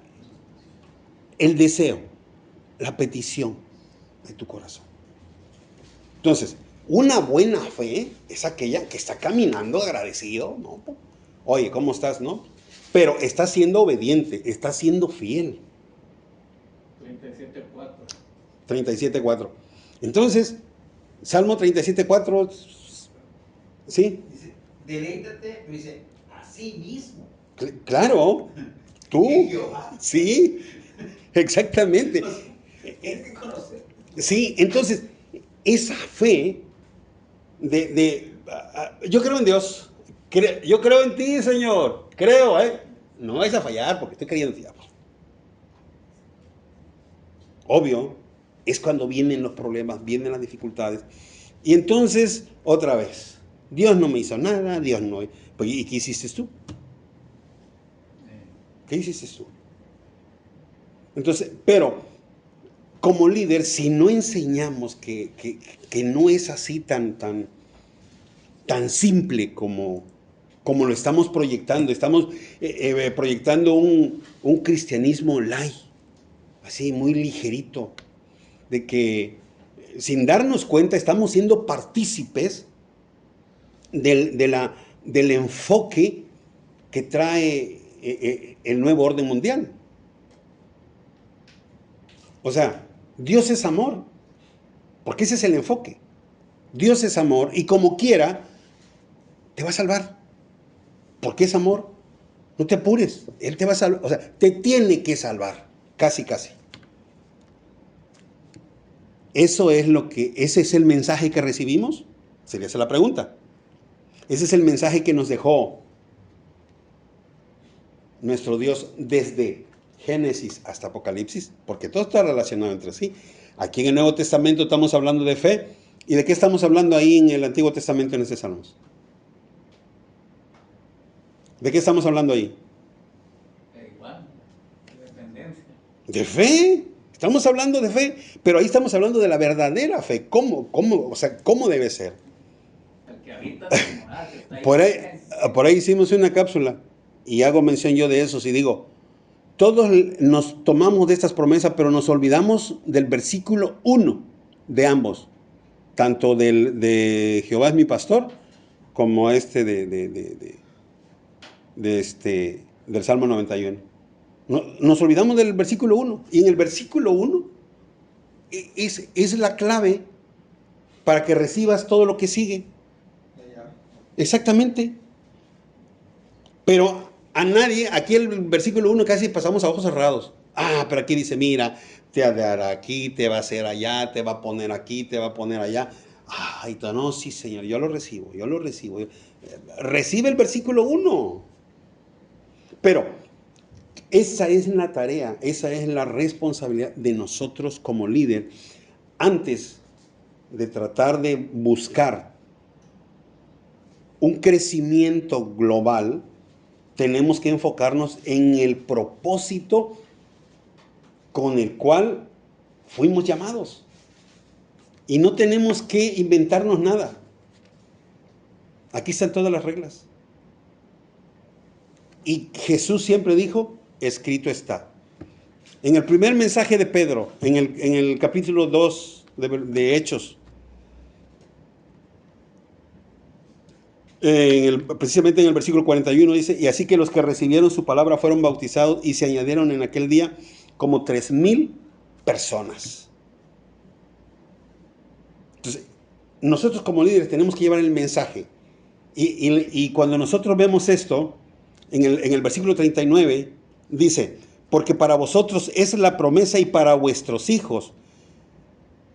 el deseo, la petición de tu corazón. Entonces, una buena fe es aquella que está caminando agradecido, ¿no? Oye, ¿cómo estás, no? Pero está siendo obediente, está siendo fiel. 37.4. 37.4. Entonces, Salmo 37.4, ¿sí? Dice, deleítate, pero dice, así mismo. Claro, tú, En Jehová. sí, exactamente. Tienes que conocer. Sí, entonces, esa fe yo creo en Dios, yo creo en ti, Señor, creo, no vais a fallar porque estoy creyendo en ti. Obvio, es cuando vienen los problemas, vienen las dificultades. Y entonces, otra vez, Dios no me hizo nada, Dios no... Pues, ¿y qué hiciste tú? ¿Qué hiciste tú? Entonces, pero como líder, si no enseñamos que no es así tan simple como lo estamos proyectando, estamos proyectando un cristianismo light, así muy ligerito, de que sin darnos cuenta estamos siendo partícipes del enfoque que trae el nuevo orden mundial. O sea, Dios es amor, porque ese es el enfoque. Dios es amor y como quiera te va a salvar, porque es amor. No te apures, Él te va a salvar, o sea, te tiene que salvar, casi. Ese es el mensaje que recibimos. Sería esa la pregunta. Ese es el mensaje que nos dejó nuestro Dios desde Génesis hasta Apocalipsis, porque todo está relacionado entre sí. Aquí en el Nuevo Testamento estamos hablando de fe. ¿Y de qué estamos hablando ahí en el Antiguo Testamento en ese Salmos? ¿De qué estamos hablando ahí? Igual, de dependencia. De fe. Estamos hablando de fe, pero ahí estamos hablando de la verdadera fe. ¿Cómo debe ser? El que habita en la morada, que está ahí. Por ahí hicimos una cápsula y hago mención yo de eso y digo, todos nos tomamos de estas promesas, pero nos olvidamos del versículo 1 de ambos, tanto de Jehová es mi pastor, como del Salmo 91. Nos olvidamos del versículo 1, y en el versículo 1 es la clave para que recibas todo lo que sigue. Exactamente. Pero a nadie, aquí el versículo 1 casi pasamos a ojos cerrados. Pero aquí dice, mira, te dará aquí, te va a hacer allá, te va a poner aquí, te va a poner allá. No, sí, Señor, yo lo recibo. Recibe el versículo 1. Pero esa es la tarea, esa es la responsabilidad de nosotros como líder, antes de tratar de buscar un crecimiento global. Tenemos que enfocarnos en el propósito con el cual fuimos llamados. Y no tenemos que inventarnos nada. Aquí están todas las reglas. Y Jesús siempre dijo, escrito está. En el primer mensaje de Pedro, en el capítulo 2 de Hechos, precisamente en el versículo 41 dice, y así que los que recibieron su palabra fueron bautizados y se añadieron en aquel día como 3,000 personas. Entonces, nosotros como líderes tenemos que llevar el mensaje. Y cuando nosotros vemos esto, en el versículo 39, dice, porque para vosotros es la promesa y para vuestros hijos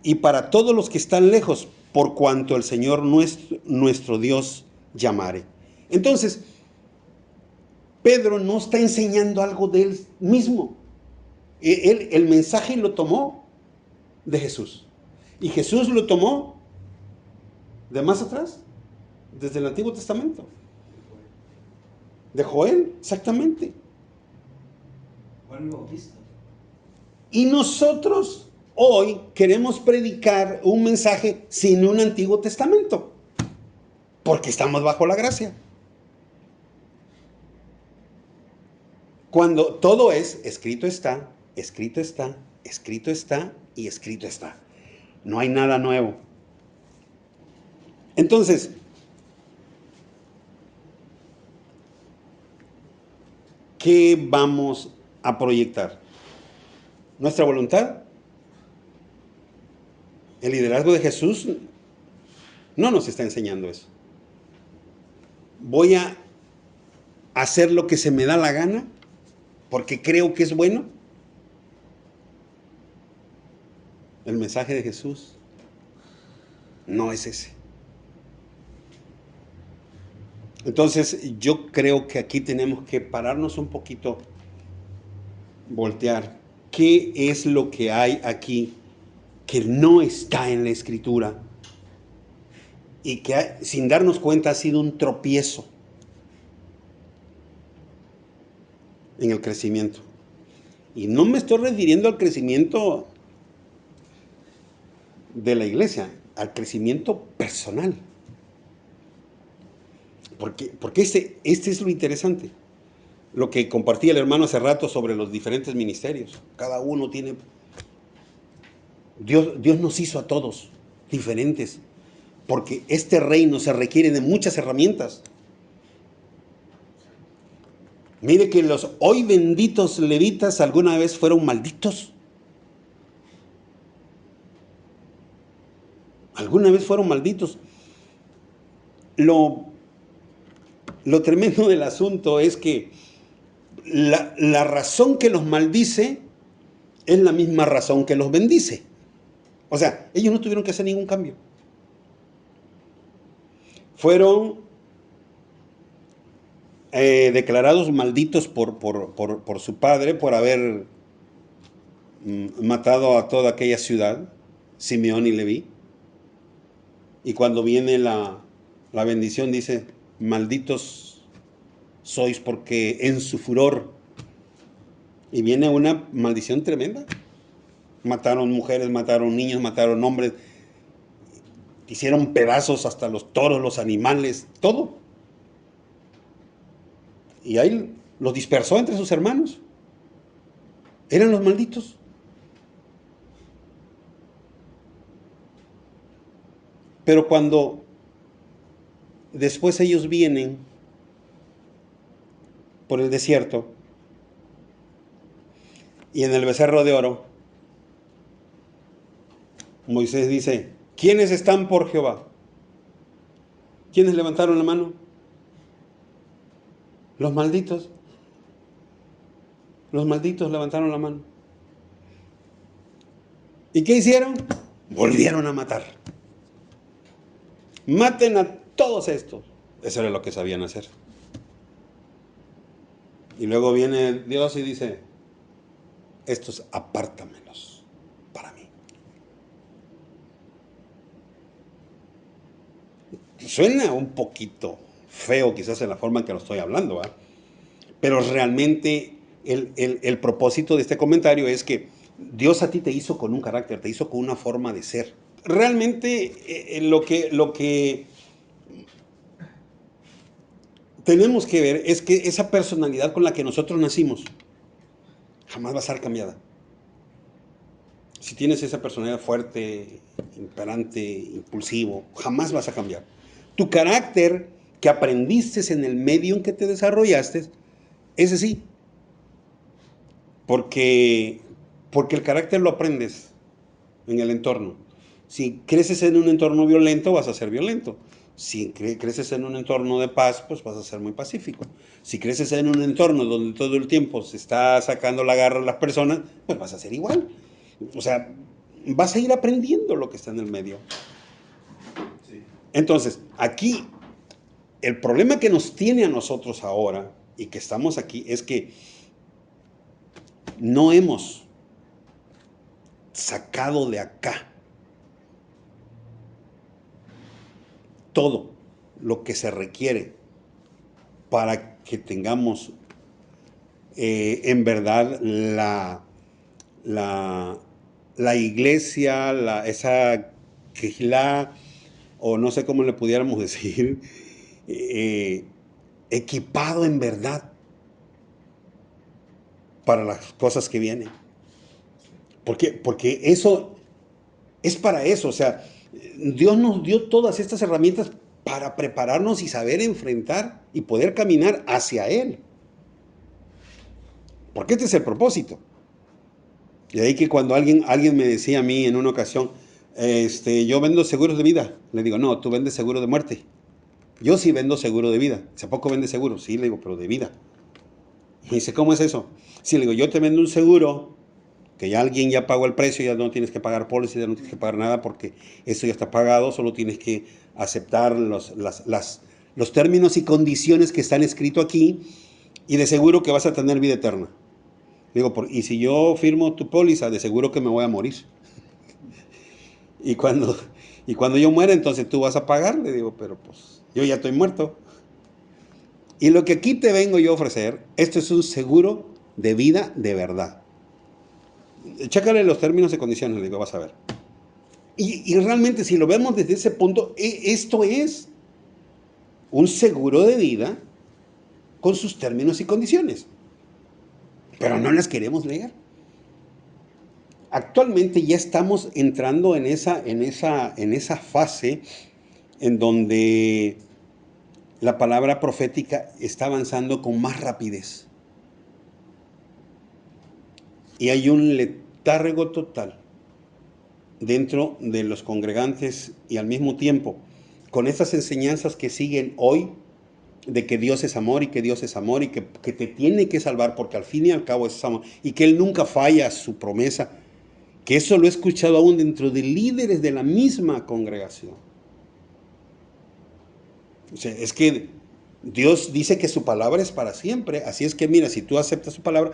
y para todos los que están lejos, por cuanto el Señor nuestro Dios llamare. Entonces, Pedro no está enseñando algo de él mismo. El mensaje lo tomó de Jesús. Y Jesús lo tomó de más atrás, desde el Antiguo Testamento. De Joel, exactamente. Juan el Bautista. Y nosotros hoy queremos predicar un mensaje sin un Antiguo Testamento, porque estamos bajo la gracia. Cuando todo es escrito está, escrito está, escrito está y escrito está. No hay nada nuevo. Entonces, ¿qué vamos a proyectar? ¿Nuestra voluntad? El liderazgo de Jesús no nos está enseñando eso. Voy a hacer lo que se me da la gana porque creo que es bueno. El mensaje de Jesús no es ese. Entonces yo creo que aquí tenemos que pararnos un poquito, voltear. ¿Qué es lo que hay aquí que no está en la Escritura? Y que sin darnos cuenta ha sido un tropiezo en el crecimiento. Y no me estoy refiriendo al crecimiento de la iglesia, al crecimiento personal. Porque este es lo interesante. Lo que compartía el hermano hace rato sobre los diferentes ministerios. Cada uno tiene... Dios nos hizo a todos diferentes. Porque este reino se requiere de muchas herramientas. Mire que los hoy benditos levitas alguna vez fueron malditos. Alguna vez fueron malditos. Lo tremendo del asunto es que la razón que los maldice es la misma razón que los bendice. O sea, ellos no tuvieron que hacer ningún cambio. Fueron declarados malditos por su padre por haber matado a toda aquella ciudad, Simeón y Leví. Y cuando viene la bendición dice, malditos sois porque en su furor. Y viene una maldición tremenda. Mataron mujeres, mataron niños, mataron hombres. Hicieron pedazos hasta los toros, los animales, todo. Y ahí los dispersó entre sus hermanos. Eran los malditos. Pero cuando después ellos vienen por el desierto y en el becerro de oro, Moisés dice, ¿quiénes están por Jehová? ¿Quiénes levantaron la mano? Los malditos. Los malditos levantaron la mano. ¿Y qué hicieron? Volvieron a matar. Maten a todos estos. Eso era lo que sabían hacer. Y luego viene Dios y dice, estos apártamelos para mí. Suena un poquito feo quizás en la forma en que lo estoy hablando, ¿eh? Pero realmente el propósito de este comentario es que Dios a ti te hizo con un carácter, te hizo con una forma de ser. Realmente lo que tenemos que ver es que esa personalidad con la que nosotros nacimos jamás va a ser cambiada. Si tienes esa personalidad fuerte, imperante, impulsivo, jamás vas a cambiar. Tu carácter que aprendiste en el medio en que te desarrollaste, ese sí. Porque el carácter lo aprendes en el entorno. Si creces en un entorno violento, vas a ser violento. Si creces en un entorno de paz, pues vas a ser muy pacífico. Si creces en un entorno donde todo el tiempo se está sacando la garra a las personas, pues vas a ser igual. O sea, vas a ir aprendiendo lo que está en el medio. Sí. Entonces, aquí El problema que nos tiene a nosotros ahora y que estamos aquí es que no hemos sacado de acá todo lo que se requiere para que tengamos en verdad la iglesia, esa quejilá, o no sé cómo le pudiéramos decir, equipado en verdad para las cosas que vienen. Porque eso es para eso, o sea, Dios nos dio todas estas herramientas para prepararnos y saber enfrentar y poder caminar hacia Él. Porque este es el propósito. Y ahí que cuando alguien me decía a mí en una ocasión, yo vendo seguros de vida, le digo, no, tú vendes seguro de muerte. Yo sí vendo seguro de vida. ¿A poco vende seguro? Sí, le digo, pero de vida. Me dice, ¿cómo es eso? Sí, le digo, yo te vendo un seguro que ya alguien ya pagó el precio, ya no tienes que pagar póliza, ya no tienes que pagar nada porque eso ya está pagado, solo tienes que aceptar los términos y condiciones que están escritos aquí y de seguro que vas a tener vida eterna. Digo, y si yo firmo tu póliza, de seguro que me voy a morir. Y cuando yo muera, entonces tú vas a pagar, le digo, pero pues yo ya estoy muerto. Y lo que aquí te vengo yo a ofrecer, esto es un seguro de vida de verdad. Chécale los términos y condiciones, le digo, vas a ver. Y realmente si lo vemos desde ese punto, esto es un seguro de vida con sus términos y condiciones. Pero no las queremos leer. Actualmente ya estamos entrando en esa fase en donde la palabra profética está avanzando con más rapidez. Y hay un letargo total dentro de los congregantes y al mismo tiempo con estas enseñanzas que siguen hoy de que Dios es amor y que Dios es amor y que te tiene que salvar porque al fin y al cabo es amor y que Él nunca falla su promesa, que eso lo he escuchado aún dentro de líderes de la misma congregación. O sea, es que Dios dice que su palabra es para siempre, así es que mira, si tú aceptas su palabra,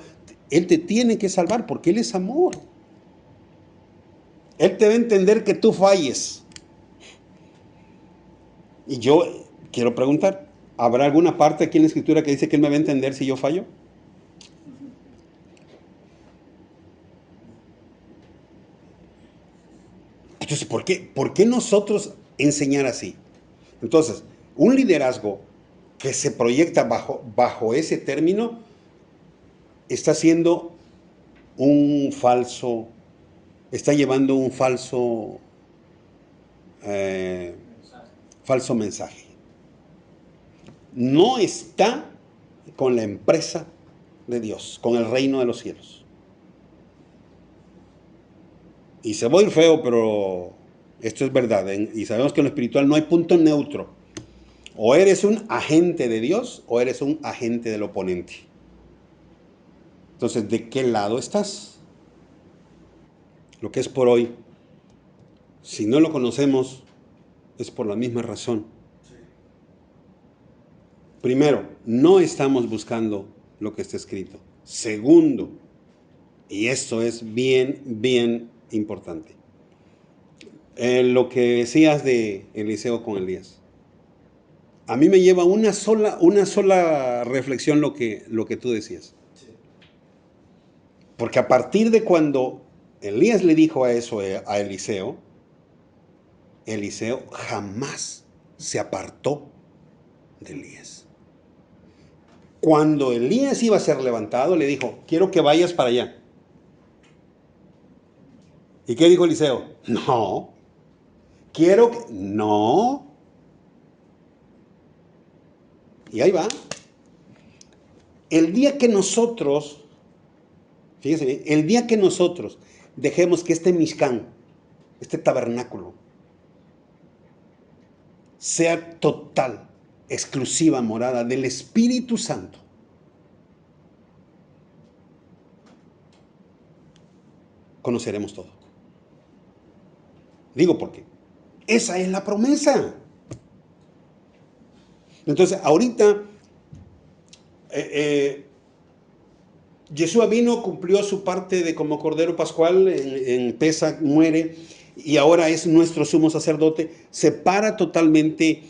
Él te tiene que salvar porque Él es amor. Él te va a entender que tú falles. Y yo quiero preguntar, ¿habrá alguna parte aquí en la Escritura que dice que Él me va a entender si yo fallo? Entonces, ¿por qué nosotros enseñar así? Entonces, un liderazgo que se proyecta bajo ese término está siendo está llevando un falso mensaje. No está con la empresa de Dios, con el reino de los cielos. Y se va a ir feo, pero esto es verdad. Y sabemos que en lo espiritual no hay punto neutro. O eres un agente de Dios o eres un agente del oponente. Entonces, ¿de qué lado estás? Lo que es por hoy, si no lo conocemos, es por la misma razón. Primero, no estamos buscando lo que está escrito. Segundo, y esto es bien, bien importante, lo que decías de Eliseo con Elías. A mí me lleva una sola reflexión lo que tú decías. Porque a partir de cuando Elías le dijo a Eliseo, Eliseo jamás se apartó de Elías. Cuando Elías iba a ser levantado, le dijo, quiero que vayas para allá. ¿Y qué dijo Eliseo? No. No. Y ahí va. El día que nosotros, fíjense bien, el día que nosotros dejemos que este Mishkan, este tabernáculo, sea total, exclusiva morada del Espíritu Santo, conoceremos todo. Digo porque esa es la promesa. Entonces, ahorita, Yeshua vino, cumplió su parte de como Cordero Pascual, en Pesach muere, y ahora es nuestro sumo sacerdote, separa totalmente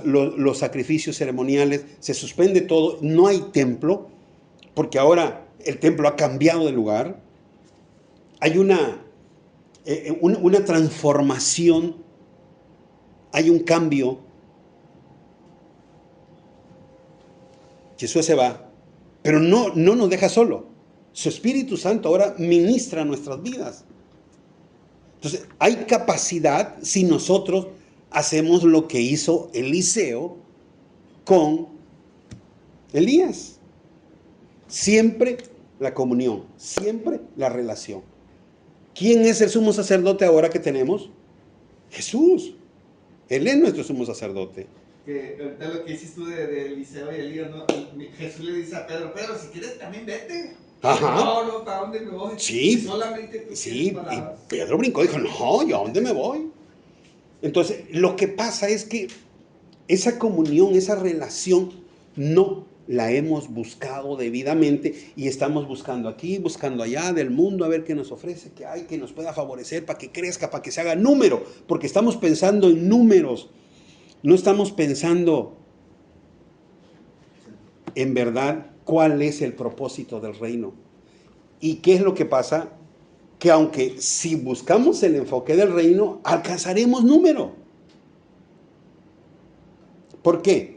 los sacrificios ceremoniales, se suspende todo, no hay templo, porque ahora el templo ha cambiado de lugar, hay una transformación, hay un cambio. Jesús se va, pero no nos deja solo. Su Espíritu Santo ahora ministra nuestras vidas. Entonces, hay capacidad si nosotros hacemos lo que hizo Eliseo con Elías. Siempre la comunión, siempre la relación. ¿Quién es el sumo sacerdote ahora que tenemos? Jesús. Él es nuestro sumo sacerdote. Que ahorita lo que dices tú de Eliseo y Elías, ¿no? Jesús le dice a Pedro, Pedro, si quieres también vete. Ajá. No, ¿para dónde me voy? Sí. Solamente tú Sí, tienes y palabras. Pedro brincó y dijo, no, ¿yo a dónde me voy? Entonces, lo que pasa es que esa comunión, esa relación, no la hemos buscado debidamente y estamos buscando aquí, buscando allá del mundo a ver qué nos ofrece, qué hay, que nos pueda favorecer para que crezca, para que se haga número, porque estamos pensando en números, no estamos pensando en verdad cuál es el propósito del reino. ¿Y qué es lo que pasa? Que aunque si buscamos el enfoque del reino, alcanzaremos número. ¿Por qué?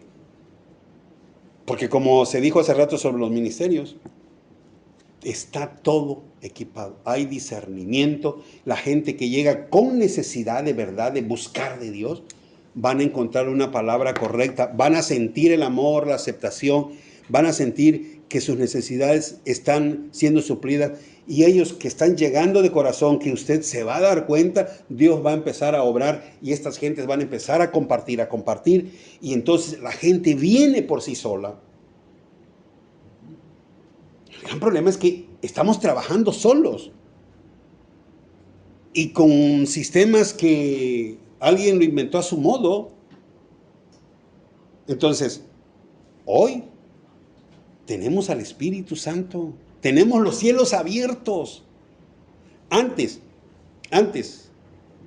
Porque como se dijo hace rato sobre los ministerios, está todo equipado. Hay discernimiento. La gente que llega con necesidad de verdad de buscar de Dios, van a encontrar una palabra correcta, van a sentir el amor, la aceptación, van a sentir que sus necesidades están siendo suplidas, y ellos que están llegando de corazón, que usted se va a dar cuenta, Dios va a empezar a obrar y estas gentes van a empezar a compartir, y entonces la gente viene por sí sola. El gran problema es que estamos trabajando solos y con sistemas que alguien lo inventó a su modo. Entonces, hoy tenemos al Espíritu Santo, tenemos los cielos abiertos. Antes,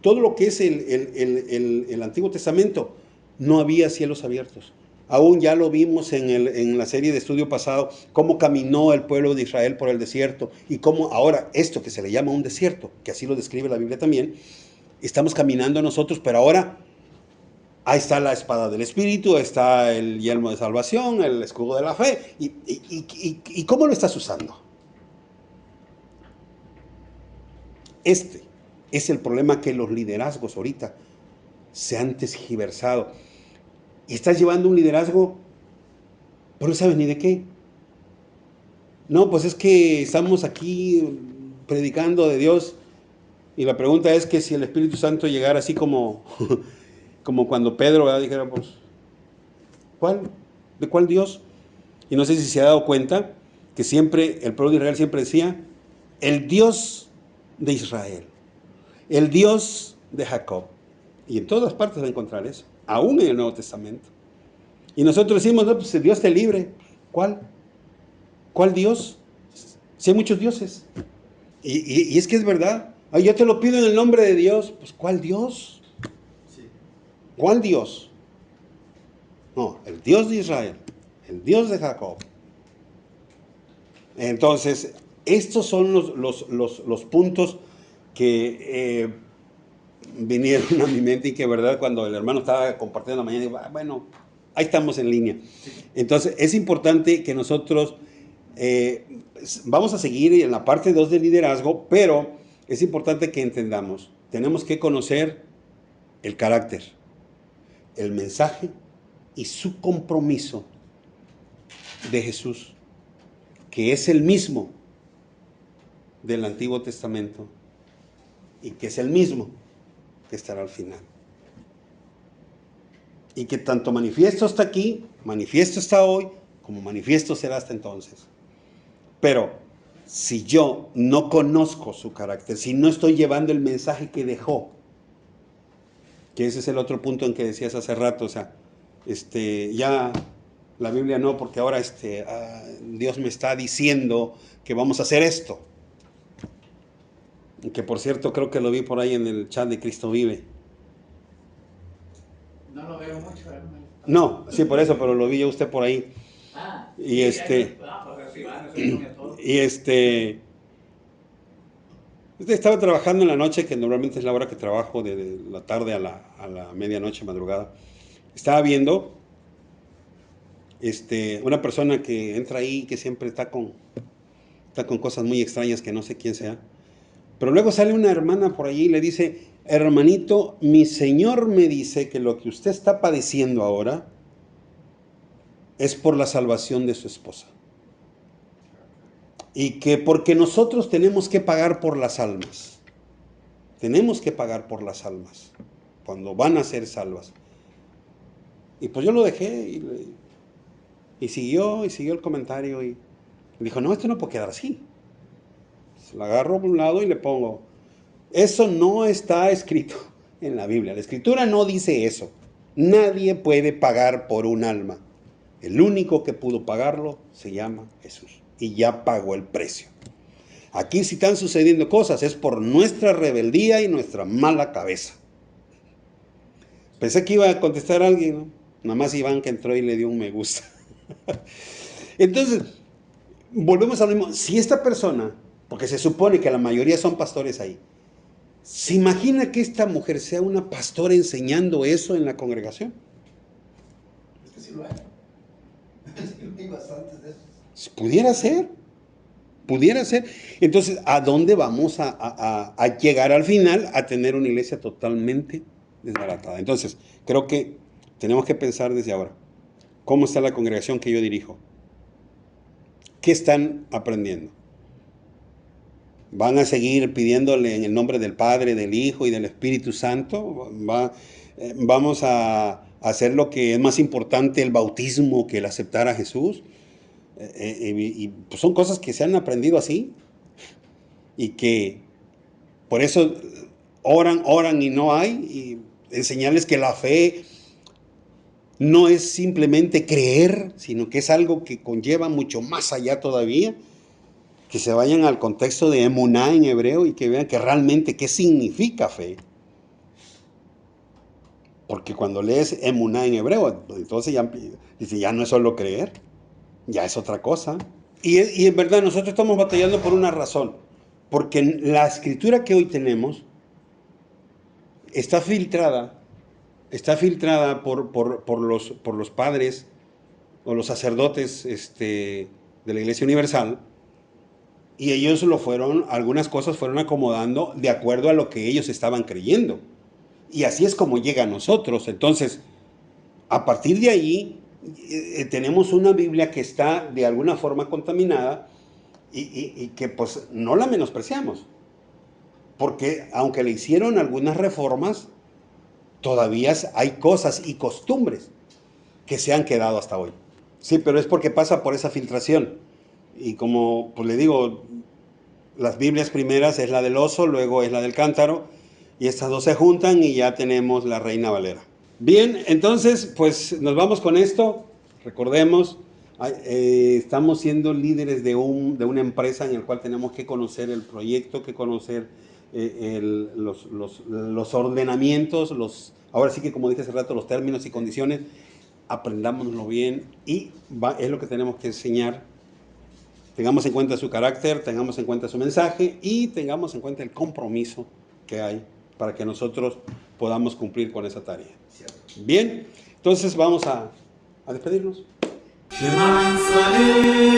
todo lo que es el Antiguo Testamento, no había cielos abiertos. Aún ya lo vimos en la serie de estudio pasado, cómo caminó el pueblo de Israel por el desierto y cómo ahora esto que se le llama un desierto, que así lo describe la Biblia también, estamos caminando nosotros, pero ahora ahí está la espada del Espíritu, está el yelmo de salvación, el escudo de la fe. ¿Y cómo lo estás usando? Este es el problema, que los liderazgos ahorita se han tergiversado. Y estás llevando un liderazgo, pero no sabes ni de qué. No, pues es que estamos aquí predicando de Dios. Y la pregunta es que si el Espíritu Santo llegara así como cuando Pedro, ¿verdad?, dijera, pues, ¿cuál? ¿De cuál Dios? Y no sé si se ha dado cuenta que siempre, el pueblo de Israel siempre decía, el Dios de Israel, el Dios de Jacob. Y en todas partes va a encontrar eso, aún en el Nuevo Testamento. Y nosotros decimos, no, pues Dios te libre. ¿Cuál? ¿Cuál Dios? Si hay muchos dioses. Y es que es verdad. Ay, yo te lo pido en el nombre de Dios. Pues, ¿cuál Dios? ¿Cuál Dios? No, el Dios de Israel, el Dios de Jacob. Entonces, estos son los puntos que vinieron a mi mente, y que verdad, cuando el hermano estaba compartiendo la mañana, digo, bueno, ahí estamos en línea. Entonces, es importante que nosotros vamos a seguir en la parte 2 del liderazgo, pero es importante que entendamos, tenemos que conocer el carácter, el mensaje y su compromiso de Jesús, que es el mismo del Antiguo Testamento y que es el mismo que estará al final. Y que tanto manifiesto está aquí, manifiesto está hoy, como manifiesto será hasta entonces. Pero si yo no conozco su carácter, si no estoy llevando el mensaje que dejó, que ese es el otro punto en que decías hace rato, o sea, ya la Biblia no, porque ahora Dios me está diciendo que vamos a hacer esto. Que por cierto creo que lo vi por ahí en el chat de Cristo Vive. No lo veo mucho, hermano. No, sí, por eso, pero lo vi yo usted por ahí. Ah, Y pues así van, eso es a todos. y usted estaba trabajando en la noche, que normalmente es la hora que trabajo, de la tarde a la medianoche, madrugada. Estaba viendo una persona que entra ahí, que siempre está con cosas muy extrañas que no sé quién sea. Pero luego sale una hermana por allí y le dice: hermanito, mi Señor me dice que lo que usted está padeciendo ahora es por la salvación de su esposa. Y que porque nosotros tenemos que pagar por las almas. Tenemos que pagar por las almas cuando van a ser salvas. Y pues yo lo dejé y siguió el comentario y dijo: no, esto no puede quedar así. Se la agarro por un lado y le pongo: eso no está escrito en la Biblia. La Escritura no dice eso. Nadie puede pagar por un alma. El único que pudo pagarlo se llama Jesús. Y ya pagó el precio. Aquí si están sucediendo cosas es por nuestra rebeldía y nuestra mala cabeza. Pensé que iba a contestar a alguien, ¿no? Nada más Iván, que entró y le dio un me gusta. Entonces, volvemos a lo mismo. Si esta persona, porque se supone que la mayoría son pastores ahí, ¿se imagina que esta mujer sea una pastora enseñando eso en la congregación? Es que sí lo hay. Sí, hay bastantes de esos. Pudiera ser. Entonces, ¿a dónde vamos a llegar al final? A tener una iglesia totalmente desbaratada. Entonces, creo que tenemos que pensar desde ahora. ¿Cómo está la congregación que yo dirijo? ¿Qué están aprendiendo? ¿Van a seguir pidiéndole en el nombre del Padre, del Hijo y del Espíritu Santo? ¿Vamos a hacer lo que es más importante, el bautismo, que el aceptar a Jesús? Y pues son cosas que se han aprendido así y que por eso oran y no hay, y enseñarles que la fe no es simplemente creer, sino que es algo que conlleva mucho más allá todavía. Que se vayan al contexto de emuná en hebreo y que vean que realmente qué significa fe. Porque cuando lees emuná en hebreo, entonces ya no es solo creer, ya es otra cosa. Y en verdad nosotros estamos batallando por una razón. Porque la escritura que hoy tenemos está filtrada por los padres o los sacerdotes de la Iglesia Universal. Y ellos algunas cosas fueron acomodando de acuerdo a lo que ellos estaban creyendo. Y así es como llega a nosotros. Entonces, a partir de ahí, tenemos una Biblia que está de alguna forma contaminada y que pues no la menospreciamos. Porque aunque le hicieron algunas reformas, todavía hay cosas y costumbres que se han quedado hasta hoy. Sí, pero es porque pasa por esa filtración. Y como pues le digo, las Biblias primeras es la del oso, luego es la del cántaro, y estas dos se juntan y ya tenemos la Reina Valera. Bien, entonces pues nos vamos con esto. Recordemos, estamos siendo líderes de una empresa en el cual tenemos que conocer el proyecto, que conocer los ordenamientos, ahora sí que como dije hace rato, los términos y condiciones. Aprendámonoslo bien y es lo que tenemos que enseñar. Tengamos en cuenta su carácter, tengamos en cuenta su mensaje y tengamos en cuenta el compromiso que hay para que nosotros podamos cumplir con esa tarea. Bien, entonces vamos a despedirnos. Shema Israel